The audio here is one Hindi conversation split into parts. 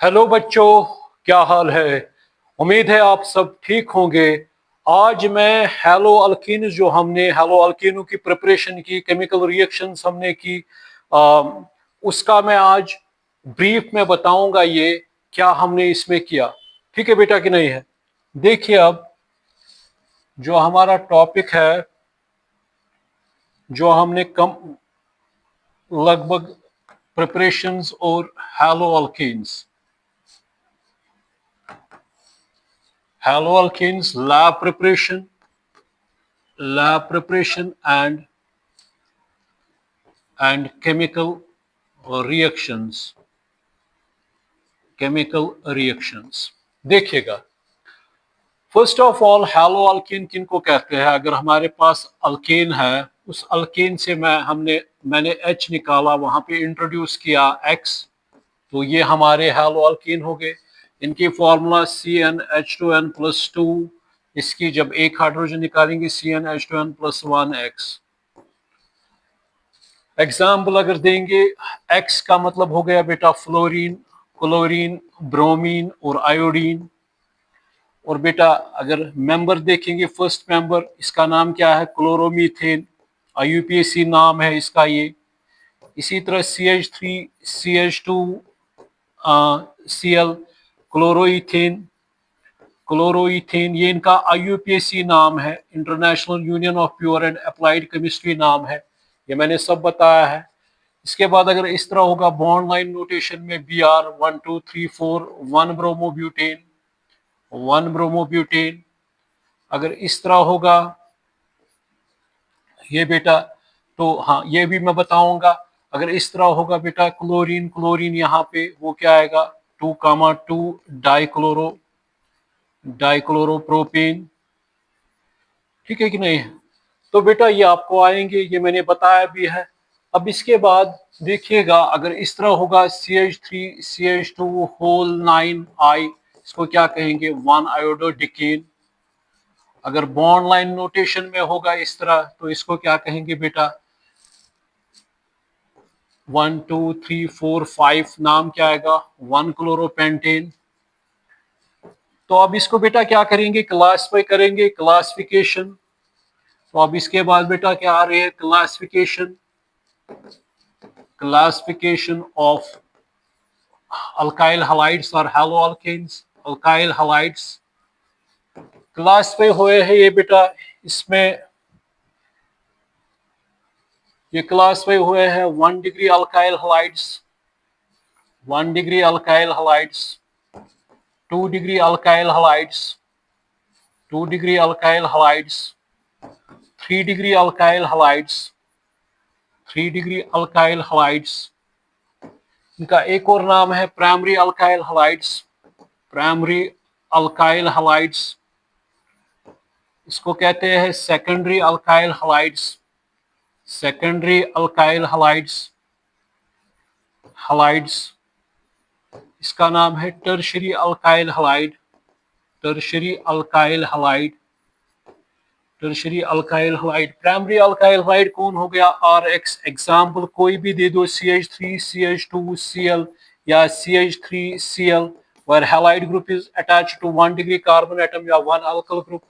हेलो बच्चों, क्या हाल है। उम्मीद है आप सब ठीक होंगे। आज मैं हेलो अल्कीन जो हमने हेलो अल्कीनों की प्रिपरेशन की, केमिकल रिएक्शंस हमने की, आ, उसका मैं आज ब्रीफ में बताऊंगा ये क्या हमने इसमें किया। ठीक है बेटा कि नहीं है। देखिए अब जो हमारा टॉपिक है, जो हमने कम लगभग प्रिपरेशंस और hello alkenes lab preparation and chemical reactions। देखिएगा, first of all hello alkane किनको कहते हैं। अगर हमारे पास अल्केन है, उस अल्केन से मैंने H निकाला, वहां पे इंट्रोड्यूस किया X, तो ये हमारे हैलो अल्केन हो गए। इनकी फॉर्मूला CnH2n+2। इसकी जब एक हाइड्रोजन निकालेंगे CnH2n+1X। एग्जाम्पल अगर देंगे, X का मतलब हो गया बेटा फ्लोरीन, क्लोरीन, ब्रोमीन और आयोडीन। और बेटा अगर मेंबर देखेंगे, फर्स्ट मेंबर इसका नाम क्या है, क्लोरोमीथेन, IUPAC नाम है इसका ये। इसी तरह CH3 CH2 Cl, क्लोरोइथेन, ये इनका IUPAC नाम है, international union of pure and applied chemistry नाम है। ये मैंने सब बताया है। इसके बाद अगर इस तरह होगा बॉन्ड लाइन नोटेशन में Br 1 2 3 4 1 ब्रोमोब्यूटेन। अगर इस तरह होगा ये बेटा, तो हाँ ये भी मैं बताऊंगा। अगर इस तरह होगा बेटा क्लोरीन यहाँ पे वो क्या आएगा, 2,2 डाइक्लोरोप्रोपेन। ठीक है कि नहीं। तो बेटा ये आपको आएंगे, ये मैंने बताया भी है। अब इसके बाद देखिएगा, अगर इस तरह होगा CH3 CH2 होल 9I, इसको क्या कहेंगे, 1 आयोडोडिकेन। अगर बॉन्ड लाइन नोटेशन में होगा इस तरह, तो इसको क्या कहेंगे बेटा, 1 2 3 4 5 नाम क्या आएगा, 1 क्लोरोपेंटेन। तो अब इसको बेटा क्या करेंगे, क्लासिफाई करेंगे, क्लासिफिकेशन। तो अब इसके बाद बेटा क्या आ रही है, क्लासिफिकेशन ऑफ अल्काइल हलाइड्स और haloalkanes. Alkyl halides classify हुए हैं ये बेटा, इसमें ये क्लासिफाई हुए हैं 1 degree alkyl halides, 1 degree alkyl halides, 2 degree alkyl halides, 2 degree alkyl halides, 3 degree alkyl halides, 3 degree alkyl halides. इनका एक और नाम है primary alkyl halides, primary alkyl halides. इसको कहते हैं secondary alkyl halides, secondary alkyl halides. इसका नाम है tertiary alkyl halide, tertiary alkyl halide, tertiary alkyl halide. Primary alkyl halide कौन हो गया, RX। एग्जाम्पल कोई भी दे दो, CH3 CH2 Cl या CH3 Cl, where halide group is attached to 1 degree carbon atom या 1 alkyl group।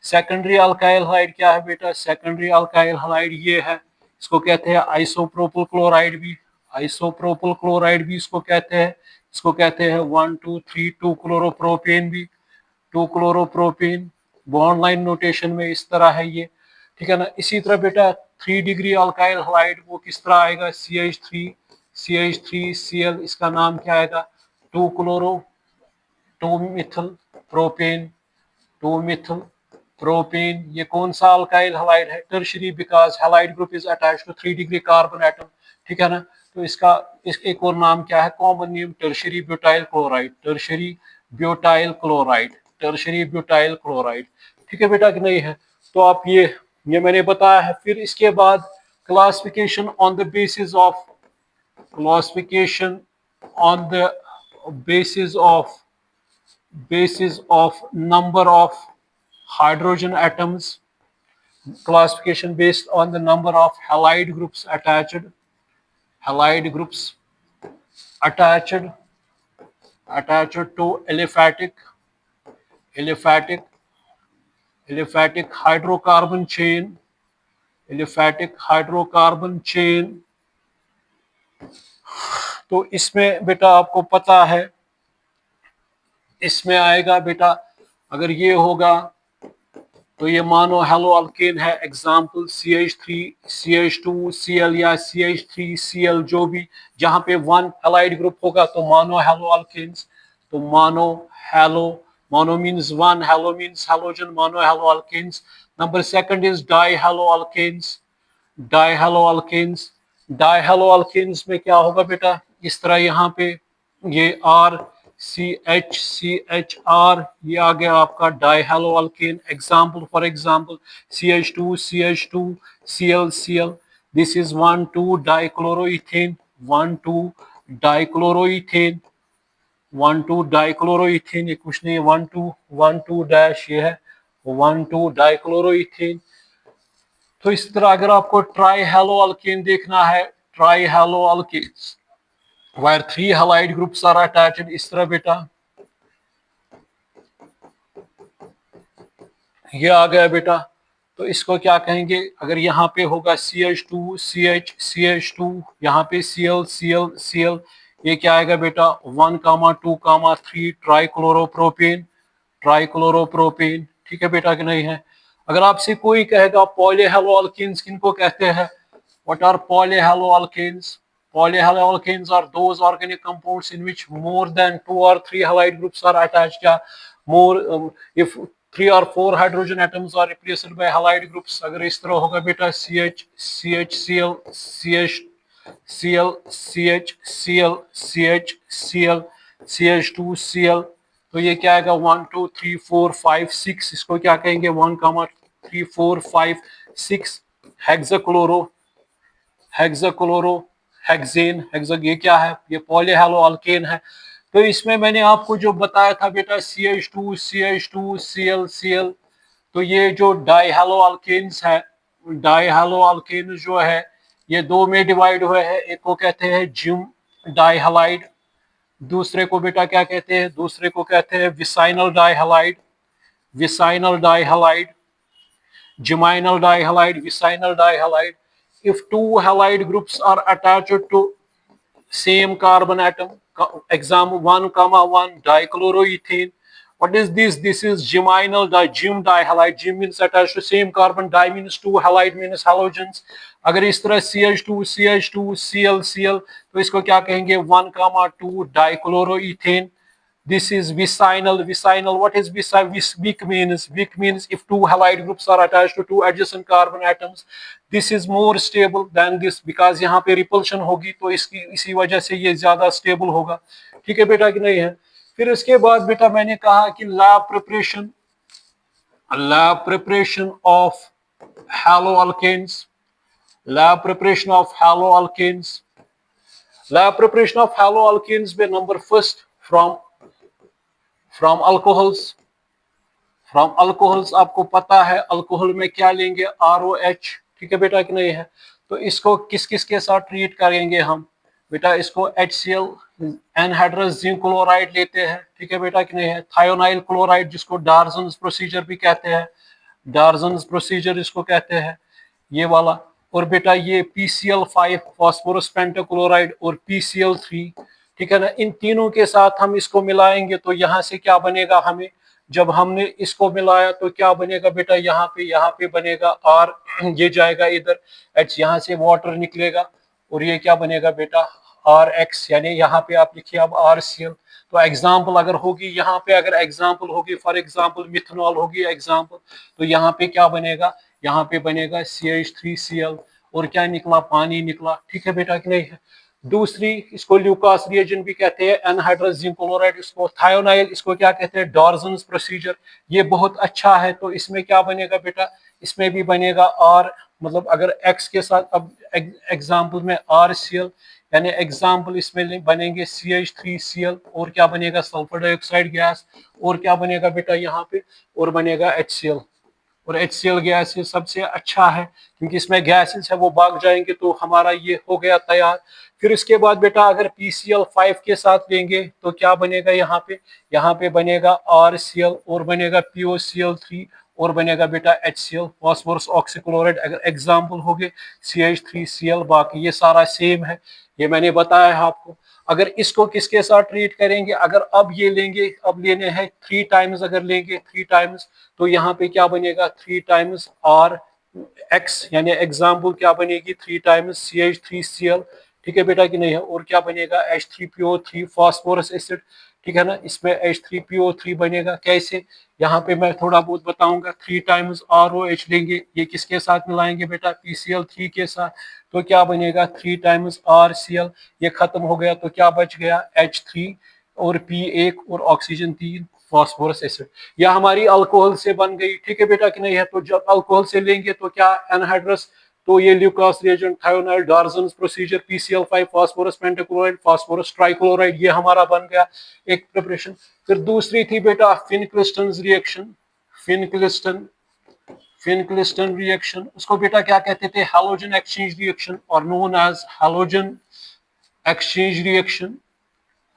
Secondary alkyl halide क्या है बेटा, सेकेंडरी अल्काइल हलाइड ये है, इसको कहते हैं आइसोप्रोपिल क्लोराइड भी, आइसोप्रोपिल क्लोराइड भी इसको कहते हैं। इसको कहते हैं 1 2 3 2 क्लोरोप्रोपेन भी, 2 क्लोरोप्रोपेन। बॉन्ड लाइन नोटेशन में इस तरह है ये, ठीक है ना। इसी तरह बेटा 3 डिग्री अल्काइल हलाइड वो किस तरह आएगा, CH3 Cl, इसका नाम क्या आएगा, 2 chloro 2 methyl propane, 2 methyl propane. ये कौन सा अल्काइल हलाइड है, tertiary, because halide group is attached to 3 degree carbon atom. ठीक है ना। तो इसका एक और नाम क्या है, common name tertiary butyl chloride, tertiary butyl chloride, tertiary butyl chloride. ठीक है बेटा कि नहीं है। तो आप ये मैंने बताया है। फिर इसके बाद classification on the basis of, classification on the basis of number of hydrogen atoms, classification based on the number of halide groups attached, halide groups attached attached to aliphatic hydrocarbon chain, aliphatic hydrocarbon chain। तो इसमें बेटा आपको पता है, इसमें आएगा बेटा, अगर ये होगा तो ये मानो हेलो अल्केन है, एग्जाम्पल CH3 CH2 Cl या CH3 Cl, जो भी जहां पे वन हेलाइड ग्रुप होगा तो मानो हेलो अल्केन्स। तो mono means one, halo means halogen, mono halo alkanes. Number second is di halo alkanes, di halo alkanes. Di halo alkanes में क्या होगा बेटा, इस तरह यहाँ पे ये CH ये आ गया आपका die hello alkane. Example for example CH2 Cl, this is 1,2 dichloroethane, 1,2 dichloroethane, ये कुछ नहीं, 1,2 डैश ये है 1,2 डाइक्लोरोइथेन। तो इस तरह अगर आपको ट्राई हेलो अल्केन देखना है, trihaloalkanes where 3 halide groups are attached, इस तरह बेटा ये आ गया बेटा। तो इसको क्या कहेंगे, अगर यहाँ पे होगा CH2 CH2, यहाँ पे Cl, ये क्या आएगा बेटा 1,2,3 ट्राइक्लोरोप्रोपेन। ठीक है बेटा कि नहीं है। अगर आपसे कोई कहेगा पॉलीहेलोअल्केन्स किनको कहते हैं, what are polyhaloalkanes? Polyhaloalkanes are those organic compounds in which more than 2 or 3 halide groups are attached, या more if 3 or 4 hydrogen atoms are replaced by halide groups। अगर इस तरह होगा बेटा CH2Cl, तो ये क्या आएगा 1 2 3 4 5 6, इसको क्या कहेंगे 1, 3 4 5 6 हेक्सेन, ये क्या है, ये पॉलीहेलोअल्केन है। तो इसमें मैंने आपको जो बताया था बेटा CH2 Cl, तो ये जो डाइहेलोअल्केन्स है, डाइहेलोअल्केन जो है ये दो में डिवाइड हुए हैं, एक को कहते हैं जिम डाइहेलाइड, दूसरे को बेटा क्या कहते हैं, दूसरे को कहते हैं विसाइनल dihalide, geminal dihalide, vicinal dihalide। If two halide groups are attached to same carbon atom, example 1,1 dichloroethane, what is this? This is geminal gym dihalide, gym means attached to same carbon, di means two, halide means halogens। अगर इस तरह CH2 Cl, तो इसको क्या कहेंगे 1,2 dichloroethane। This is vicinal. What is weak means? Weak means if two halide groups are attached to two adjacent carbon atoms, this is more stable than this, because यहाँ पे repulsion होगी तो इसी वजह से ये ज्यादा stable होगा। ठीक है बेटा कि नहीं है। फिर इसके बाद बेटा मैंने कहा कि lab preparation of haloalkanes, lab preparation of haloalkanes में number first from alcohols, आपको पता है अल्कोहल में क्या लेंगे ROH। ठीक है बेटा कि नहीं है। तो इसको किस किस के साथ ट्रीट करेंगे हम बेटा, इसको HCl एनहाइड्रस जिंक क्लोराइड लेते हैं। ठीक है बेटा कि नहीं है। थायोनाइल क्लोराइड जिसको डार्जन्स प्रोसीजर भी कहते हैं, डार्जन्स प्रोसीजर इसको कहते हैं, ये वाला। और बेटा ये PCl5 फास्फोरस पेंटाक्लोराइड और PCl3। ठीक है ना, इन तीनों के साथ हम इसको मिलाएंगे तो यहाँ से क्या बनेगा, हमें जब हमने इसको मिलाया तो क्या बनेगा बेटा, यहाँ पे बनेगा R, ये जाएगा इधर H, यहाँ से वाटर निकलेगा और ये क्या बनेगा बेटा RX, यानी यहाँ पे आप लिखिए अब RCl। तो एग्जाम्पल अगर होगी यहाँ पे, अगर एग्जाम्पल होगी फॉर एग्जाम्पल मिथनॉल होगी एग्जाम्पल, तो यहाँ पे क्या बनेगा, यहाँ पे बनेगा CH3Cl और क्या निकला, पानी निकला। ठीक है बेटा कि नहीं है। दूसरी इसको ल्यूकास रिएजेंट भी कहते हैं, एनहाइड्रस जिंक क्लोराइड, इसको थायोनाइल, इसको क्या कहते हैं डॉर्जन्स प्रोसीजर, ये बहुत अच्छा है। तो इसमें क्या बनेगा बेटा, इसमें भी बनेगा R, मतलब अगर X के साथ, अब एग्जाम्पल में RCl, यानी एग्जाम्पल इसमें बनेंगे CH3Cl और क्या बनेगा सल्फर डाइऑक्साइड गैस, और क्या बनेगा बेटा यहाँ पे, और बनेगा HCl। और HCl गैस ये सबसे अच्छा है क्योंकि इसमें गैसेस है वो भाग जाएंगे, तो हमारा ये हो गया तैयार। फिर इसके बाद बेटा अगर PCl5 के साथ लेंगे तो क्या बनेगा यहाँ पे बनेगा RCl और बनेगा POCl3 और बनेगा बेटा HCl फास्फोरस ऑक्सीक्लोराइड। अगर एग्जाम्पल हो गए CH3Cl, बाकी ये सारा सेम है, ये मैंने बताया है आपको। अगर इसको किसके साथ ट्रीट करेंगे, अगर अब ये लेंगे, अब लेने हैं 3 टाइम्स, अगर लेंगे 3 टाइम्स तो यहाँ पे क्या बनेगा 3 टाइम्स RX, यानी एग्जाम्पल क्या बनेगी 3 टाइम्स CH3Cl, ठीक है बेटा कि नहीं है, और क्या बनेगा H3PO3 फास्फोरस एसिड, ठीक है ना। इसमें H3PO3 बनेगा कैसे, यहाँ पे मैं थोड़ा बहुत बताऊंगा। 3 टाइम्स ROH लेंगे, ये किसके साथ मिलाएंगे बेटा PCl3 के साथ, तो क्या बनेगा 3 टाइम्स RCl, ये खत्म हो गया तो क्या बच गया H3 और P1 और ऑक्सीजन 3 फास्फोरस एसिड। यह हमारी अल्कोहल से बन गई, ठीक है बेटा कि नहीं है। तो जब अल्कोहल से लेंगे तो क्या एनहाइड्रस, तो ये Lucas reagent, thionyl, डार्जन procedure, PCl5 phosphorus pentachloride, phosphorus trichloride, ये हमारा बन गया एक प्रिपरेशन। फिर दूसरी थी बेटा फिनक्लिस्टन रिएक्शन, फिनक्लिस्टन रिएक्शन, उसको बेटा क्या कहते थे हैलोजन एक्सचेंज रिएक्शन और known as halogen exchange reaction,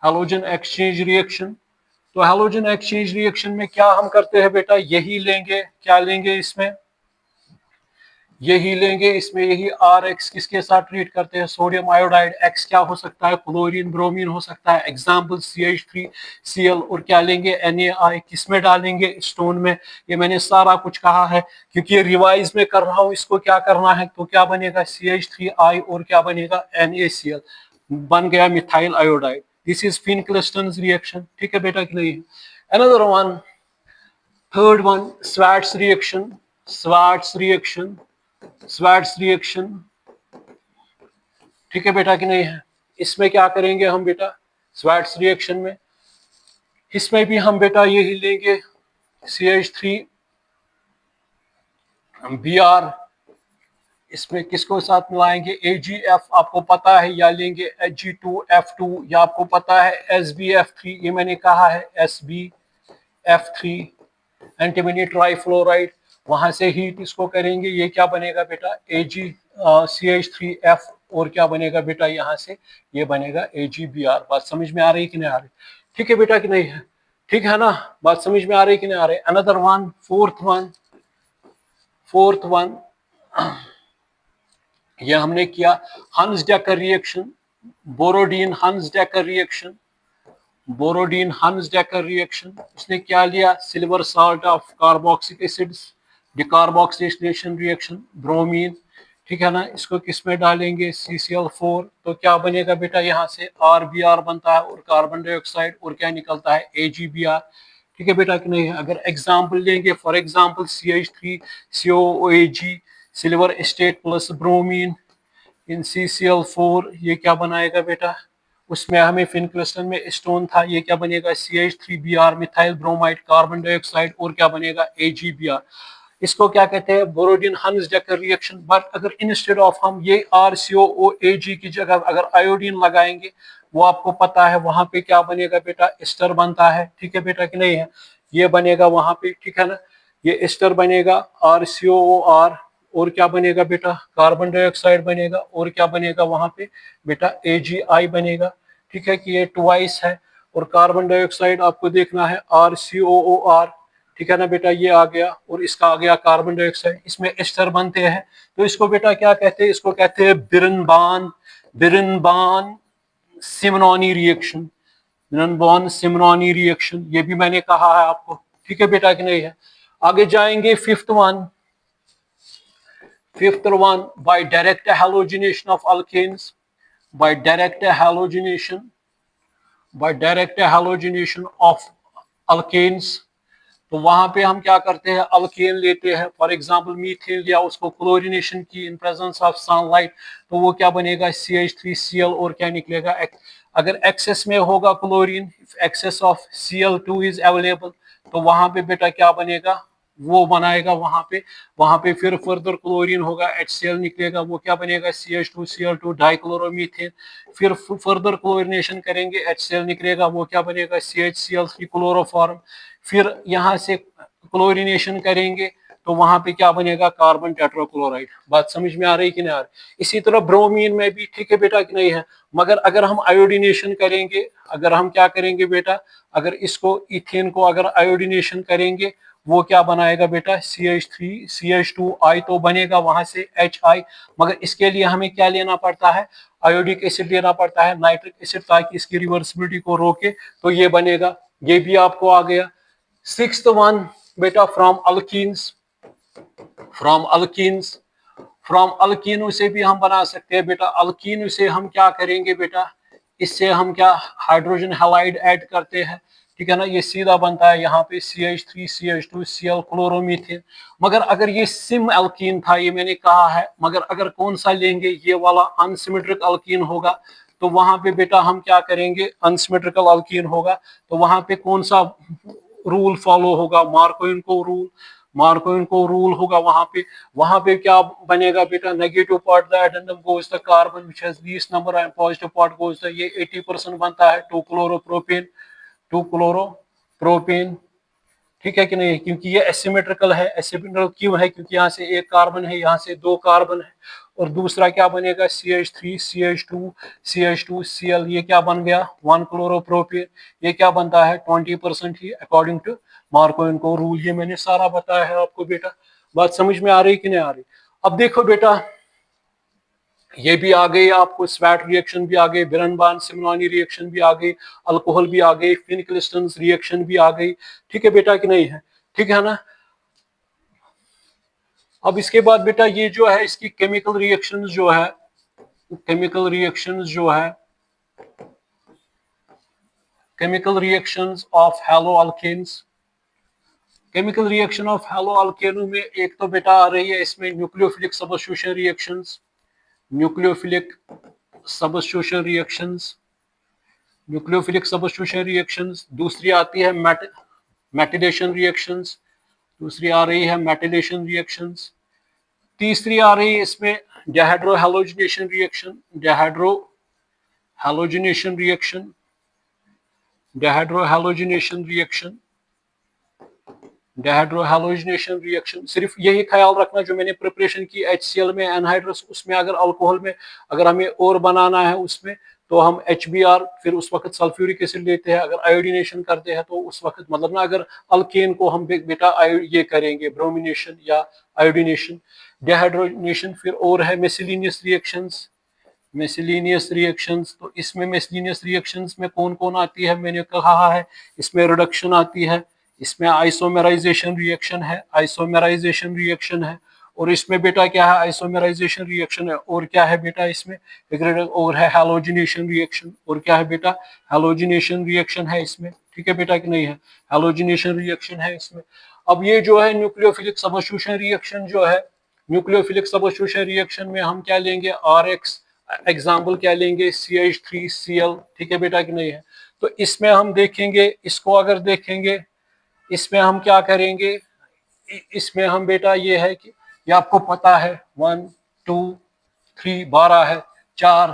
halogen exchange reaction. तो हैलोजन एक्सचेंज रिएक्शन में क्या हम करते हैं बेटा, यही लेंगे, क्या लेंगे इसमें, यही लेंगे इसमें, यही RX किसके साथ ट्रीट करते हैं सोडियम आयोडाइड, X क्या हो सकता है क्लोरीन ब्रोमीन हो सकता है, एग्जाम्पल CH3Cl, और क्या लेंगे NaI, किसमें डालेंगे स्टोन में। ये मैंने सारा कुछ कहा है क्योंकि रिवाइज में कर रहा हूँ, इसको क्या करना है, तो क्या बनेगा CH3I और क्या बनेगा NaCl, बन गया methyl iodide. This is Finkelstein reaction, ठीक है बेटा कि नहीं। Another one, third one, Swarts reaction, Swarts reaction, Swarts reaction, ठीक है बेटा कि नहीं है। इसमें क्या करेंगे हम बेटा स्वार्ट्स रिएक्शन में, इसमें भी हम बेटा यही लेंगे CH3Br, इसमें किसको साथ मिलाएंगे AgF, आपको पता है, या लेंगे Hg2F2, या आपको पता है SbF3, ये मैंने कहा है SbF3, एंटीमनी ट्राइफ्लोराइड, वहां से हीट इसको करेंगे, ये क्या बनेगा बेटा CH3F और क्या बनेगा बेटा यहाँ से, ये बनेगा AgBr। बात समझ में आ रही कि नहीं आ रही, ठीक है बेटा कि नहीं है, ठीक है ना, बात समझ में आ रही कि नहीं आ रही। अनदर वन, फोर्थ वन, ये हमने किया Hunsdiecker reaction, Borodin Hunsdiecker reaction, Borodin Hunsdiecker reaction. उसने क्या लिया, silver salt of carboxylic acids, decarboxylation reaction, bromine, ठीक है ना। इसको किस में डालेंगे CCl4, तो क्या बनेगा बेटा यहाँ से RBr बनता है और कार्बन डाइऑक्साइड, और क्या निकलता है AgBr, ठीक है बेटा कि नहीं है। अगर एग्जाम्पल लेंगे, for example CH3COAG, silver estate plus bromine in CCl4, ये क्या बनाएगा बेटा, उसमें हमें फिनक्लिस्टन में स्टोन था, ये क्या बनेगा CH3Br, methyl bromide, carbon dioxide, और क्या बनेगा AgBr। इसको क्या कहते हैं बोरोडीन हंस-डेकर रिएक्शन। बट अगर इंस्टेड ऑफ हम ये RCOOAG की जगह अगर आयोडीन लगाएंगे, वो आपको पता है वहां पे क्या बनेगा बेटा एस्टर बनता है, ठीक है बेटा कि नहीं है, ये बनेगा वहां पे, ठीक है ना, ये एस्टर बनेगा RCOOR, और क्या बनेगा बेटा कार्बन डाइऑक्साइड बनेगा, और क्या बनेगा वहां पे बेटा AgI बनेगा, ठीक है कि ये ट्वाइस है। और कार्बन डाइऑक्साइड आपको देखना है RCOOR, ठीक है ना बेटा, ये आ गया और इसका आ गया कार्बन डाइऑक्साइड, इसमें एस्टर बनते हैं। तो इसको बेटा क्या कहते हैं, इसको कहते हैं बिरनबान सिमनॉनी रिएक्शन, बिरनबान सिमनॉनी रिएक्शन, ये भी मैंने कहा है आपको, ठीक है बेटा कि नहीं है। आगे जाएंगे fifth one, by direct halogenation of alkanes, by direct halogenation of alkanes। तो वहां पे हम क्या करते हैं, अल्केन लेते हैं, फॉर एग्जांपल मीथेन लिया, उसको क्लोरिनेशन की इन प्रेजेंस ऑफ सनलाइट, तो वो क्या बनेगा CH3Cl, और क्या निकलेगा, अगर एक्सेस में होगा chlorine, excess of Cl2 is available, तो वहां पे बेटा क्या बनेगा, वो बनाएगा वहां पे फिर फर्दर क्लोरीन होगा, HCl निकलेगा, वो क्या बनेगा CH2Cl2 डाइक्लोरोमीथेन, फिर फर्दर क्लोरिनेशन करेंगे, HCl निकलेगा, वो क्या बनेगा CHCl3 क्लोरोफॉर्म, फिर यहाँ से क्लोरिनेशन करेंगे तो वहां पे क्या बनेगा, कार्बन टेट्राक्लोराइड। बात समझ में आ रही कि नहीं आ रही। इसी तरह ब्रोमीन में भी ठीक है बेटा कि नहीं है, मगर अगर हम आयोडीनेशन करेंगे, अगर हम क्या करेंगे बेटा, अगर इसको इथेन को अगर आयोडीनेशन करेंगे, वो क्या बनाएगा बेटा, CH3 CH2I तो बनेगा वहां से HI, मगर इसके लिए हमें क्या लेना पड़ता है, आयोडिक एसिड लेना पड़ता है, नाइट्रिक एसिड, ताकि इसकी रिवर्सिबिलिटी को रोके, तो ये बनेगा। ये भी आपको आ गया। सिक्स्थ वन बेटा, from alkenes, from alkenes, from अल्कीनो से भी हम बना सकते हैं बेटा। अल्कीनो से हम क्या करेंगे बेटा, इससे हम क्या हाइड्रोजन हैलाइड ऐड करते हैं, ठीक है ना, ये सीधा बनता है यहाँ पे CH3 CH2 Cl क्लोरोमीथेन। मगर अगर ये सिम अल्कीन था, ये मैंने कहा है, मगर अगर कौन सा लेंगे, ये वाला अनसिमेट्रिक अल्कीन होगा, तो वहां पे बेटा हम क्या करेंगे, अनसिमेट्रिकल अल्कीन होगा, तो वहां पे कौन सा रूल फॉलो होगा, मार्कोइन रूल, मार्कोइन रूल होगा वहां पे क्या बनेगा बेटा, negative part the addendum goes the carbon which has least number and positive part goes the, ये 80% बनता है 2 क्लोरोप्रोपेन, 2 क्लोरोप्रोपेन, ठीक है कि नहीं, क्योंकि ये एसिमेट्रिकल है। एसिमेट्रिकल क्यों है, क्योंकि यहाँ से एक कार्बन है, यहाँ से 2 कार्बन है। और दूसरा क्या बनेगा, CH3 CH2 CH2 Cl, ये क्या बन गया, 1 क्लोरोप्रोपेन, ये क्या बनता है 20% ही, अकॉर्डिंग टू मार्कोइन रूल। ये मैंने सारा बताया है आपको बेटा। बात समझ में आ रही कि नहीं आ रही। अब देखो बेटा, ये भी आ गई आपको, स्वैट रिएक्शन भी आ गई, बिरनबान सिमलानी रिएक्शन भी आ गई, अल्कोहल भी आ गई, फिनक्लिस्टन रिएक्शन भी आ गई, ठीक है बेटा कि नहीं है, ठीक है ना। अब इसके बाद बेटा ये जो है, इसकी केमिकल रिएक्शंस जो है, केमिकल रिएक्शंस जो है, chemical reactions of halo alkanes, chemical reaction of halo अल्केनो में एक तो बेटा आ रही है इसमें nucleophilic substitution reactions, nucleophilic substitution reactions, nucleophilic substitution reactions. दूसरी आती है मेटिलेशन रिएक्शंस, दूसरी आ रही है मेटिलेशन रिएक्शंस। तीसरी आ रही है इसमें dehydro halogenation reaction, dehydro halogenation reaction, dehydro halogenation reaction, dehydrohalogenation reaction. सिर्फ यही ख्याल रखना, जो मैंने प्रिपरेशन की HCl में एनहाइड्रस, उसमें अगर अल्कोहल में अगर हमें और बनाना है उसमें, तो हम HBr, फिर उस वक्त सल्फ्यूरिक एसिड लेते हैं। अगर आयोडीनेशन करते हैं तो उस वक्त मतलब ना, अगर अल्केन को हम बेटा ये करेंगे ब्रोमिनेशन या आयोडीनेशन, डिहाइड्रोनेशन। फिर और है मेसिलिनियस रिएक्शंस, मेसिलिनियस रिएक्शंस। तो इसमें मेसिलिनियस रिएक्शंस में कौन कौन आती है, मैंने कहा है इसमें रिडक्शन आती है, इसमें आइसोमेराइजेशन रिएक्शन है, आइसोमेराइजेशन रिएक्शन है, और इसमें बेटा क्या है, आइसोमेराइजेशन रिएक्शन है, और क्या है बेटा इसमें, और है हैलोजिनेशन रिएक्शन, और क्या है बेटा, हैलोजिनेशन रिएक्शन है इसमें, ठीक है बेटा कि नहीं है, हैलोजिनेशन रिएक्शन है इसमें। अब ये जो है न्यूक्लियोफिलिक सबस्टिट्यूशन रिएक्शन जो है, न्यूक्लियोफिलिक सबस्टिट्यूशन रिएक्शन में हम क्या लेंगे, RX, एग्जाम्पल क्या लेंगे, CH3Cl, ठीक है बेटा कि नहीं है। तो इसमें हम देखेंगे, इसको अगर देखेंगे, इसमें हम क्या करेंगे, इसमें हम बेटा ये है कि ये आपको पता है 1 2 3 12 है, 4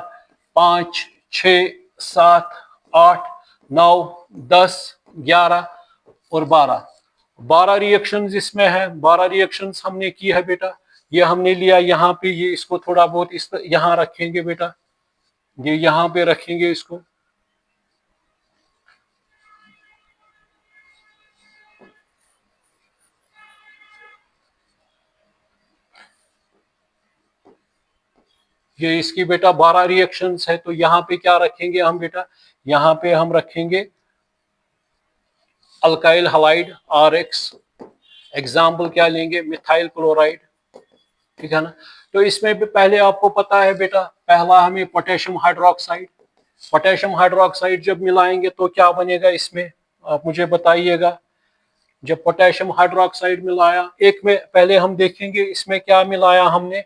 5 6 7 8 9 10 11 और 12, 12 रिएक्शंस इसमें है। 12 रिएक्शंस हमने की है बेटा, ये हमने लिया यहाँ पे, ये इसको थोड़ा बहुत इस यहाँ रखेंगे बेटा, ये यहाँ पे रखेंगे इसको, ये इसकी बेटा 12 रिएक्शंस है। तो यहाँ पे क्या रखेंगे हम बेटा, यहाँ पे हम रखेंगे अल्काइल हलाइड RX, एग्जाम्पल क्या लेंगे, मिथाइल क्लोराइड, ठीक है ना। तो इसमें भी पहले आपको पता है बेटा, पहला हमें पोटेशियम हाइड्रोक्साइड, पोटेशियम हाइड्रोक्साइड जब मिलाएंगे तो क्या बनेगा इसमें, आप मुझे बताइएगा। जब पोटेशियम हाइड्रोक्साइड मिलाया, एक में पहले हम देखेंगे इसमें क्या मिलाया हमने,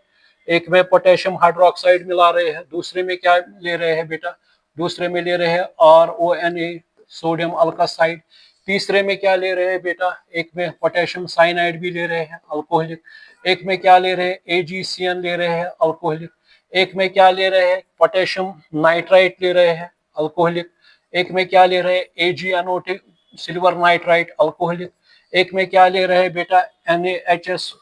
एक में पोटेशियम हाइड्रोक्साइड मिला रहे हैं, दूसरे में क्या ले रहे हैं बेटा, दूसरे में ले रहे हैं RONA, सोडियम अल्कासाइड। तीसरे में क्या ले रहे हैं बेटा, एक में पोटेशियम साइनाइड भी ले रहे हैं अल्कोहलिक, एक में क्या ले रहे हैं AgCN ले रहे हैं अल्कोहलिक, एक में क्या ले रहे हैं पोटेशियम नाइट्राइट ले रहे हैं अल्कोहलिक, एक में क्या ले रहे हैं AgNO, सिल्वर नाइट्राइट अल्कोहलिक, एक में क्या ले रहे हैं बेटा NaHS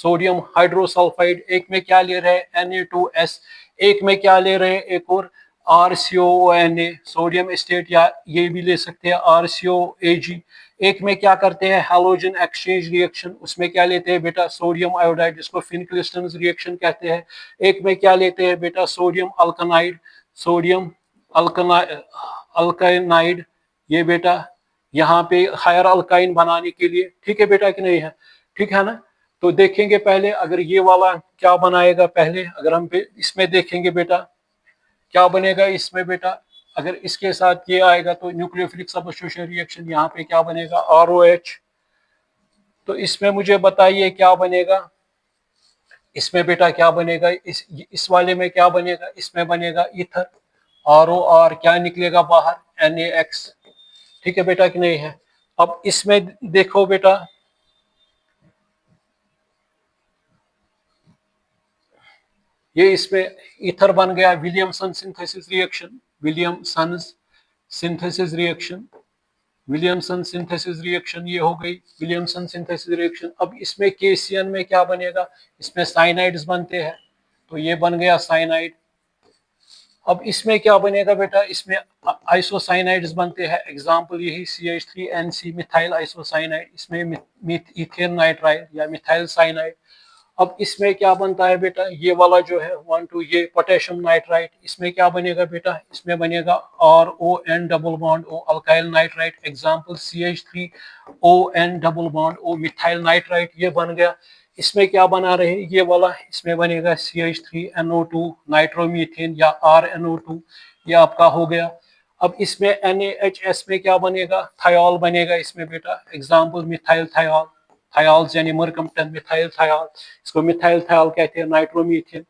सोडियम हाइड्रोसल्फाइड, एक में क्या ले रहे हैं Na2S, एक में क्या ले रहे हैं एक और RCOONA सोडियम एस्टेट, या ये भी ले सकते हैं RCOAG। एक में क्या करते हैं हैलोजन एक्सचेंज रिएक्शन, उसमें क्या लेते हैं बेटा सोडियम आयोडाइड जिसको फिनक्लिस्टन रिएक्शन कहते हैं। एक में क्या लेते हैं बेटा सोडियम अल्कनाइड, सोडियम अल्काइनाइड, ये बेटा यहाँ पे हायर अल्काइन बनाने के लिए, ठीक है बेटा कि नहीं है, ठीक है ना। तो देखेंगे पहले अगर ये वाला क्या बनाएगा, पहले अगर हम इसमें देखेंगे बेटा क्या बनेगा इसमें बेटा, अगर इसके साथ ये आएगा तो न्यूक्लियोफिलिक सब्स्टिट्यूशन रिएक्शन, यहाँ पे क्या बनेगा ROH। तो इसमें मुझे बताइए क्या बनेगा, इसमें बेटा क्या बनेगा, इस वाले में क्या बनेगा, इसमें बनेगा ईथर, ROR क्या निकलेगा बाहर NaX, ठीक है बेटा कि नहीं है। अब इसमें देखो बेटा ये इसमें ईथर बन गया, Williamson synthesis reaction, Williamson synthesis reaction, Williamson synthesis reaction ये हो गई विलियमसन सिंथेसिस रिएक्शन। अब इसमें KCN में क्या बनेगा, इसमें साइनाइड्स बनते हैं, तो ये बन गया साइनाइड। अब इसमें क्या बनेगा बेटा, इसमें आइसोसाइनाइड्स बनते हैं, एग्जांपल यही CH3NC मिथाइल आइसोसाइनाइड, इसमें इथेन नाइट्राइड या मिथाइल साइनाइड। अब इसमें क्या बनता है बेटा, ये वाला जो है 1 2 ये पोटेशियम नाइट्राइड, इसमें क्या बनेगा बेटा, इसमें बनेगा RON double bond O alkyl nitride, example CH3ON double bond O methyl nitride, ये बन गया। इसमें क्या बना रहे ये वाला, इसमें बनेगा CH3NO2 नाइट्रोमीथेन या RNO2, ये आपका हो गया। अब इसमें NaHS में क्या बनेगा, थायोल बनेगा इसमें बेटा, एग्जांपल मिथाइल थायोल, थायोल्स यानी मरकम्पटन मिथाइल थायोल, इसको मिथाइल थायोल कहते हैं, नाइट्रोमीथेन,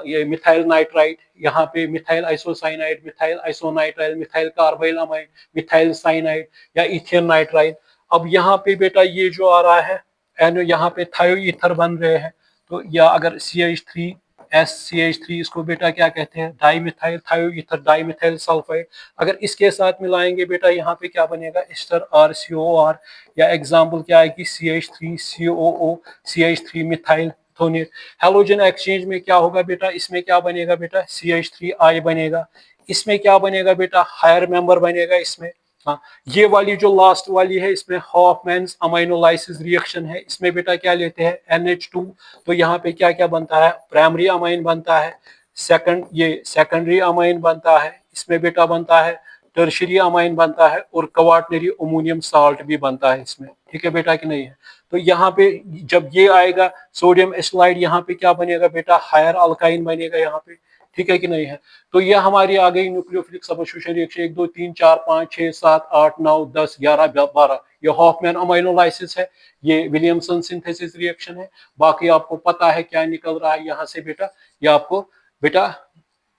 ये मिथाइल नाइट्राइड, यहाँ पे methyl isocyanide, methyl isonitrile, methyl carbylamide, methyl cyanide या इथेन नाइट्राइड। अब यहाँ पे बेटा ये जो आ रहा है यहाँ पे थायो ईथर बन रहे हैं, तो या अगर CH3 इसको बेटा क्या कहते हैं, डाई मिथाइल थायो ईथर डाई मिथाइल सल्फाइड। अगर इसके साथ मिलाएंगे बेटा यहाँ पे क्या बनेगा एस्टर RCOR, या एग्जांपल क्या है कि CH3COO CH3 methyl थोनेट। Halogen exchange में क्या होगा बेटा, इसमें क्या बनेगा बेटा CH3I बनेगा, इसमें क्या बनेगा बेटा हायर मेंबर बनेगा इसमें। हाँ, ये वाली जो लास्ट वाली है इसमें हॉफमैन्स अमाइनोलाइसिस रिएक्शन है, इसमें बेटा क्या लेते हैं NH2, तो यहाँ पे क्या क्या बनता है, प्राइमरी अमाइन बनता है, सेकेंडरी अमाइन बनता है, इसमें बेटा बनता है टर्शियरी अमाइन बनता है, और क्वाaternary अमोनियम साल्ट भी बनता है इसमें, ठीक है बेटा कि नहीं है। तो यहाँ पे जब ये आएगा सोडियम एस्लाइड, यहाँ पे क्या बनेगा बेटा हायर अल्काइन बनेगा यहाँ पे, ठीक है कि नहीं है। तो ये हमारी आ गई न्यूक्लियोफिलिक सब्स्टिट्यूशन रिएक्शन 1 2 3 4 5 6 7 8 9 10 11 12, ये हॉफमैन अमाइनोलाइसिस है, ये विलियमसन सिंथेसिस रिएक्शन है। बाकी आपको पता है क्या निकल रहा है यहाँ से बेटा, ये आपको बेटा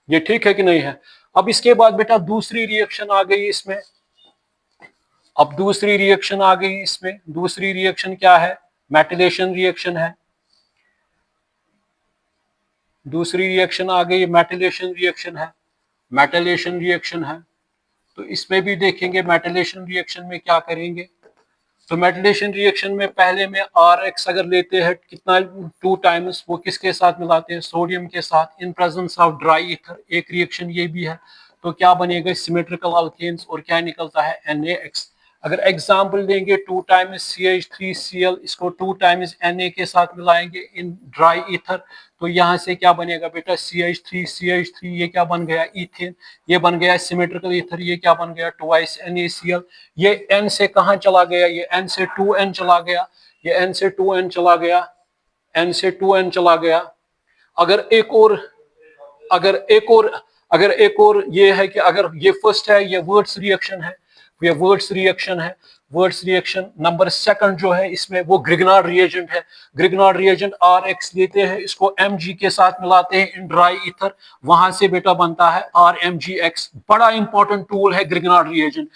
ये ठीक है कि नहीं है। अब इसके बाद बेटा दूसरी रिएक्शन आ गई इसमें, अब दूसरी रिएक्शन आ गई इसमें, दूसरी रिएक्शन क्या है, मेटिलेशन रिएक्शन है, दूसरी रिएक्शन आ गई मेटिलेशन रिएक्शन है, मेटिलेशन रिएक्शन है। तो इसमें भी देखेंगे मेटिलेशन रिएक्शन में क्या करेंगे। तो मेटिलेशन रिएक्शन में पहले में RX अगर लेते हैं कितना 2 टाइम्स, वो किसके साथ मिलाते हैं सोडियम के साथ in presence of dry ether, एक रिएक्शन ये भी है। तो क्या बनेगा सिमेट्रिकल अल्केन्स, और क्या निकलता है NaX। अगर एग्जांपल देंगे 2 टाइम्स CH3Cl, इसको 2 टाइम्स Na के साथ मिलाएंगे इन ड्राई ईथर, तो यहाँ से क्या बनेगा बेटा CH3 ये क्या बन गया इथेन, ये बन गया सिमेट्रिकल ईथर, ये क्या बन गया ट्वाइस NaCl। ये N से कहाँ चला गया, ये N से 2N चला गया, ये N से 2N चला गया, N से 2N चला गया। अगर एक और ये है कि अगर ये फर्स्ट है, ये वर्ड्स रिएक्शन है, ये वर्ड्स रिएक्शन है, वर्ड्स रिएक्शन नंबर सेकंड जो है इसमें वो ग्रिग्नार्ड रिएजेंट है, ग्रिग्नार्ड रिएजेंट RX लेते हैं, इसको Mg के साथ मिलाते हैं इन ड्राई ईथर, वहां से बेटा बनता है RMgX। बड़ा इंपॉर्टेंट टूल है ग्रिग्नार्ड रिएजेंट,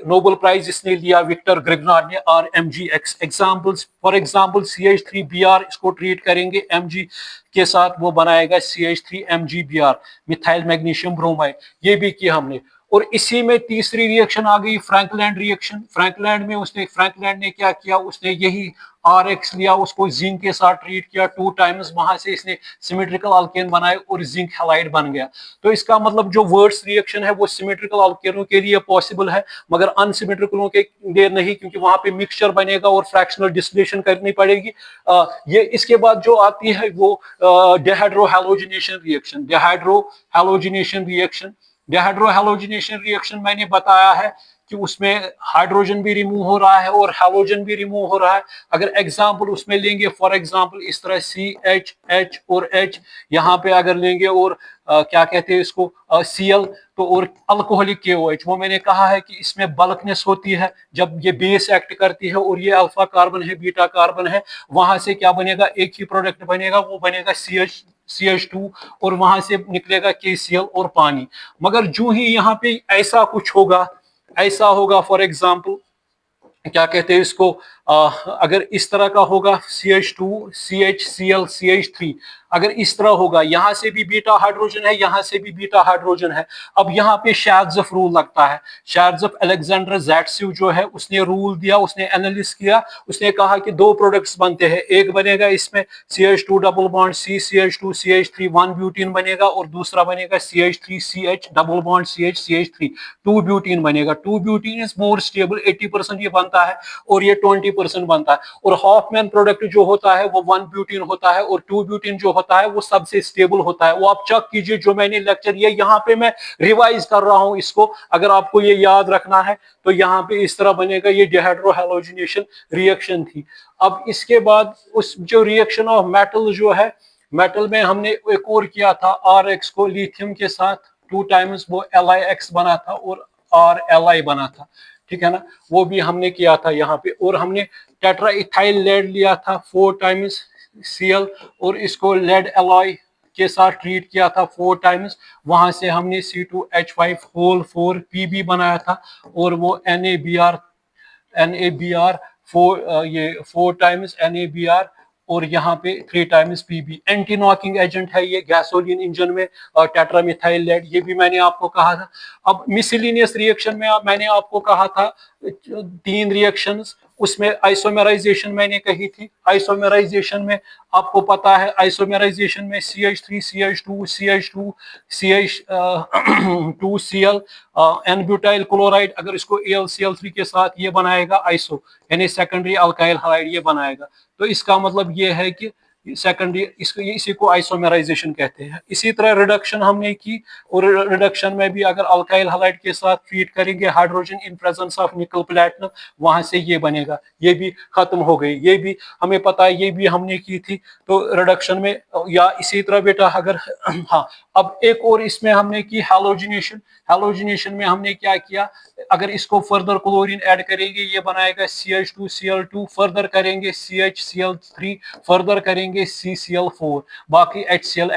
नोबेल प्राइज इसने लिया विक्टर ग्रिग्नार्ड ने RMgX। Examples for example CH3Br, इसको ट्रीट करेंगे Mg के साथ, वो बनाएगा CH3MgBr मिथाइल मैग्नीशियम ब्रोमाइड, ये भी किया हमने। और इसी में तीसरी रिएक्शन आ गई फ्रैंकलैंड रिएक्शन। फ्रैंकलैंड ने क्या किया, उसने यही RX लिया, उसको जिंक के साथ ट्रीट किया 2 टाइम्स, वहां से इसने सिमेट्रिकल अल्केन बनाए और जिंक हैलाइड बन गया। तो इसका मतलब जो वर्ड्स रिएक्शन है वो सिमेट्रिकल अल्केनों के लिए पॉसिबल है, मगर अनसिमेट्रिकलों के लिए नहीं, क्योंकि वहां पे मिक्सचर बनेगा और फ्रैक्शनल डिस्टिलेशन करनी पड़ेगी। ये इसके बाद जो आती है वो dehydro halogenation reaction. Dehydro halogenation reaction मैंने बताया है कि उसमें हाइड्रोजन भी रिमूव हो रहा है और हैलोजन भी रिमूव हो रहा है। अगर एग्जांपल उसमें लेंगे, फॉर एग्जांपल इस तरह CH और H यहाँ पे अगर लेंगे और क्या कहते हैं इसको Cl, तो और अल्कोहलिक KOH, वो मैंने कहा है कि इसमें बल्कनेस होती है जब ये बेस एक्ट करती है और ये अल्फा कार्बन है, बीटा कार्बन है, वहां से क्या बनेगा, एक ही प्रोडक्ट बनेगा, वो बनेगा CH2 और वहां से निकलेगा KCl और पानी। मगर जो ही यहाँ पे ऐसा होगा फॉर एग्जाम्पल क्या कहते हैं इसको, अगर इस तरह का होगा CH2 CHCl CH3, अगर इस तरह होगा, यहां से भी बीटा हाइड्रोजन है, यहां से भी बीटा हाइड्रोजन है। अब यहाँ पे शार्ट्ज़फ़ रूल लगता है। शार्ट्ज़फ़ अलेक्जेंडर ज़ैट्सिव जो है उसने रूल दिया, उसने एनालिसिस किया, उसने कहा कि 2 प्रोडक्ट्स बनते हैं, एक बनेगा इसमें CH2 double bond C CH2 CH3 1 butene बनेगा और दूसरा बनेगा CH3 CH double bond CH CH3 2 butene बनेगा। 2 ब्यूटीन इज मोर स्टेबल, 80% ये बनता है और ये 20% बनता है। और हॉफमैन प्रोडक्ट जो होता है वो 1 ब्यूटीन होता है और 2 ब्यूटीन जो होता है वो सबसे स्टेबल होता है। वो आप चेक कीजिए, जो मैंने लेक्चर दिया यहाँ पे मैं रिवाइज कर रहा हूं इसको, अगर आपको ये याद रखना है तो यहाँ पे इस तरह बनेगा। ये डिहाइड्रो हैलोजिनेशन रिएक्शन थी। अब इसके बाद उस जो रिएक्शन ऑफ मेटल जो है, मेटल में हमने एक और किया था, RX को लिथियम के साथ 2 टाइम्स वो LiX बना था और RLi बना था, ठीक है ना, वो भी हमने किया था यहाँ पे। और हमने टेट्रा इथाइल लेड लिया था 4 टाइम्स Cl और इसको लेड एलॉय के साथ ट्रीट किया था 4 टाइम्स, वहां से हमने C2H5 होल 4 Pb बनाया था और वो NaBr 4 टाइम्स NaBr और यहाँ पे 3 times Pb। Anti knocking agent है ये गैसोलीन इंजन में, टेट्रामिथाइल लेड, ये भी मैंने आपको कहा था। अब मिसलिनियस रिएक्शन में मैंने आपको कहा था 3 रिएक्शंस, उसमें आइसोमेराइजेशन मैंने कही थी। आइसोमेराइजेशन में आपको पता है, आइसोमेराइजेशन में CH3 CH2 CH2 CH2Cl N-ब्यूटाइल chloride, अगर इसको AlCl3 के साथ ये बनाएगा आइसो, यानी सेकेंडरी अल्काइल हाइड ये बनाएगा। तो इसका मतलब ये है कि सेकेंडरी, इसको इसी को आइसोमेराइजेशन कहते हैं। इसी तरह रिडक्शन हमने की, और रिडक्शन में भी अगर अल्काइल हैलाइड के साथ ट्रीट करेंगे हाइड्रोजन इन प्रेजेंस ऑफ निकल प्लैटिनम, वहां से ये बनेगा, ये भी खत्म हो गई, ये भी हमें पता है, ये भी हमने की थी। तो रिडक्शन में या इसी तरह बेटा अगर हाँ, अब एक और इसमें हमने की हैलोजिनेशन। हैलोजिनेशन में हमने क्या किया, अगर इसको फर्दर क्लोरीन ऐड करेंगे ये बनाएगा CH2Cl2, फर्दर करेंगे CHCl3, फर्दर करेंगे CCl4, बाकी HCl